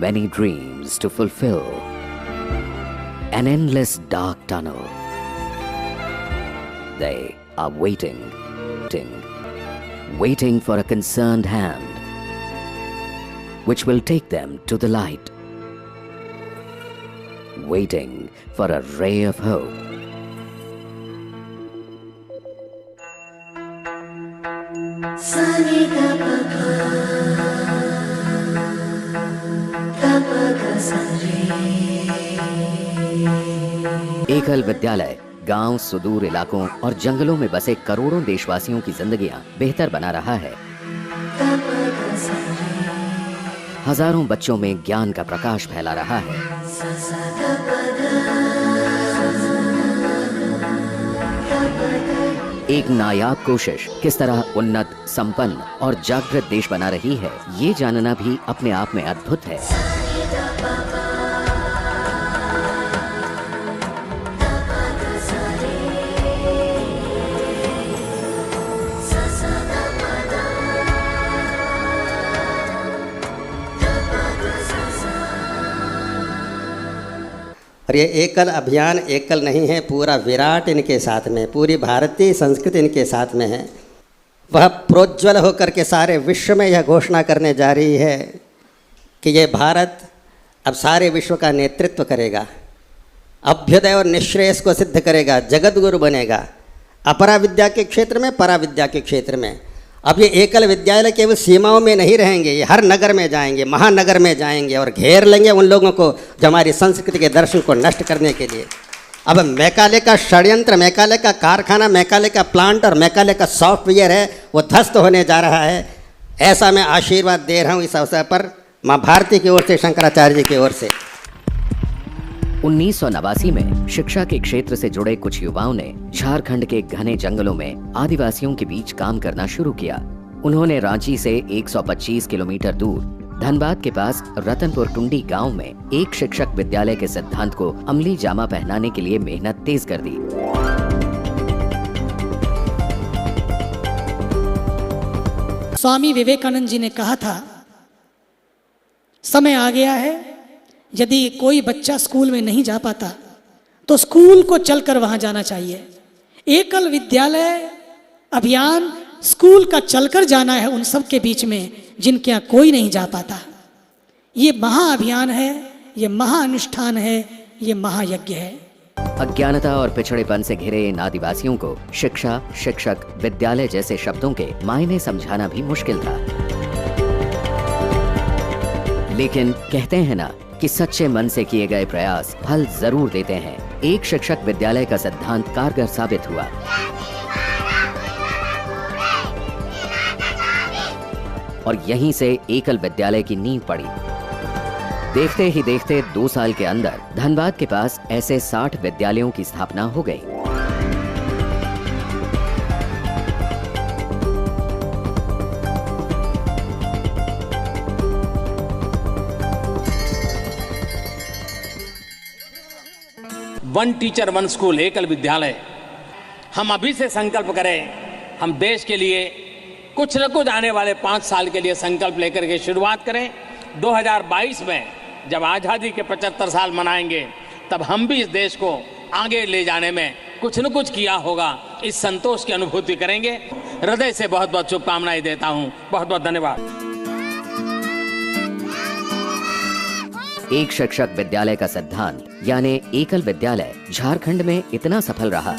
many dreams to fulfill. An endless dark tunnel. They are waiting for a concerned hand, which will take them to the light. Waiting for a ray of hope. एकल विद्यालय गांव, सुदूर इलाकों और जंगलों में बसे करोड़ों देशवासियों की जिंदगियां बेहतर बना रहा है। हजारों बच्चों में ज्ञान का प्रकाश फैला रहा है। एक नायाब कोशिश किस तरह उन्नत, संपन्न और जागृत देश बना रही है, ये जानना भी अपने आप में अद्भुत है। और ये एकल अभियान एकल नहीं है, पूरा विराट इनके साथ में, पूरी भारतीय संस्कृति इनके साथ में है। वह प्रोज्वल होकर के सारे विश्व में यह घोषणा करने जा रही है कि ये भारत अब सारे विश्व का नेतृत्व करेगा, अभ्युदय और निःश्रेयस को सिद्ध करेगा, जगत गुरु बनेगा, अपरा विद्या के क्षेत्र में, परा विद्या के क्षेत्र में। अब ये एकल विद्यालय केवल सीमाओं में नहीं रहेंगे, ये हर नगर में जाएंगे, महानगर में जाएंगे और घेर लेंगे उन लोगों को जो हमारी संस्कृति के दर्शन को नष्ट करने के लिए। अब मैकाले का षड्यंत्र, मैकाले का कारखाना, मैकाले का प्लांट और मैकाले का सॉफ्टवेयर है, वो ध्वस्त होने जा रहा है। ऐसा मैं आशीर्वाद दे रहा हूँ इस अवसर पर माँ भारती की ओर से, शंकराचार्य जी की ओर से। 1989 में शिक्षा के क्षेत्र से जुड़े कुछ युवाओं ने झारखंड के घने जंगलों में आदिवासियों के बीच काम करना शुरू किया। उन्होंने रांची से 125 किलोमीटर दूर धनबाद के पास रतनपुर टुंडी गांव में एक शिक्षक विद्यालय के सिद्धांत को अमली जामा पहनाने के लिए मेहनत तेज कर दी। स्वामी विवेकानंद जी ने कहा था, समय आ गया है, यदि कोई बच्चा स्कूल में नहीं जा पाता तो स्कूल को चलकर वहां जाना चाहिए। एकल विद्यालय अभियान स्कूल का चलकर जाना है उन सब के बीच में जिनके यहाँ कोई नहीं जा पाता। ये महाअभियान है, ये महाअनुष्ठान है, ये महायज्ञ है। अज्ञानता और पिछड़ेपन से घिरे इन आदिवासियों को शिक्षा, शिक्षक, विद्यालय जैसे शब्दों के मायने समझाना भी मुश्किल था। लेकिन कहते हैं ना कि सच्चे मन से किए गए प्रयास फल जरूर देते हैं। एक शिक्षक विद्यालय का सिद्धांत कारगर साबित हुआ और यहीं से एकल विद्यालय की नींव पड़ी। देखते ही देखते 2 साल के अंदर धनबाद के पास ऐसे 60 विद्यालयों की स्थापना हो गई। वन टीचर वन स्कूल, एकल विद्यालय। हम अभी से संकल्प करें, हम देश के लिए कुछ न कुछ आने वाले 5 साल के लिए संकल्प लेकर के शुरुआत करें। 2022 में जब आज़ादी के 75 साल मनाएंगे तब हम भी इस देश को आगे ले जाने में कुछ न कुछ किया होगा, इस संतोष की अनुभूति करेंगे। हृदय से बहुत बहुत शुभकामनाएं देता हूँ। बहुत बहुत धन्यवाद। एक शिक्षक विद्यालय का सिद्धांत यानी एकल विद्यालय झारखंड में इतना सफल रहा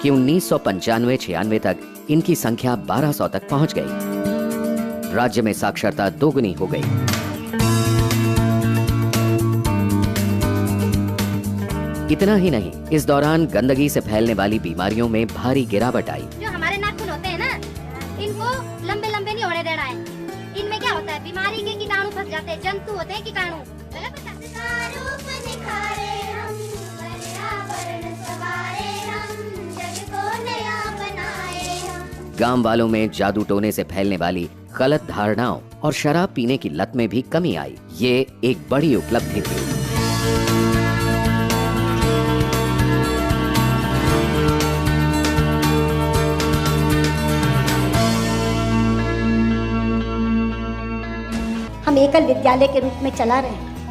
कि 1995-96 तक इनकी संख्या 1200 तक पहुंच गई। राज्य में साक्षरता दोगुनी हो गई। इतना ही नहीं, इस दौरान गंदगी से फैलने वाली बीमारियों में भारी गिरावट आई। जो हमारे नाखून होते हैं ना, इनको लंबे लंबे नहीं होने देना है। इनमें क्या होता है, बीमारी के कीटाणु फंस जाते हैं, जंतु होते हैं कीटाणु। गांव वालों में जादू टोने से फैलने वाली गलत धारणाओं और शराब पीने की लत में भी कमी आई। ये एक बड़ी उपलब्धि थी। हम एकल विद्यालय के रूप में चला रहे हैं।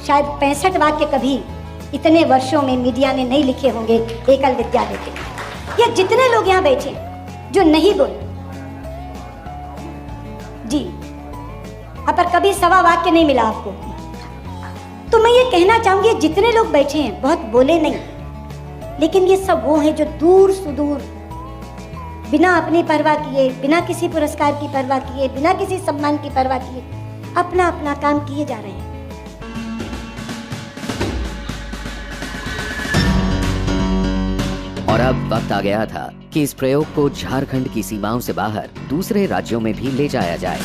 शायद 65 वाक्य कभी इतने वर्षों में मीडिया ने नहीं लिखे होंगे एकल विद्यालय के। ये जितने लोग यहाँ बैठे जो नहीं बोले जी, पर कभी सवा वाक्य नहीं मिला आपको, तो मैं ये कहना चाहूंगी जितने लोग बैठे हैं बहुत बोले नहीं, लेकिन ये सब वो हैं जो दूर सुदूर बिना अपनी परवाह किए, बिना किसी पुरस्कार की परवाह किए, बिना किसी सम्मान की परवाह किए अपना अपना काम किए जा रहे हैं। और अब वक्त आ गया था कि इस प्रयोग को झारखंड की सीमाओं से बाहर दूसरे राज्यों में भी ले जाया जाए।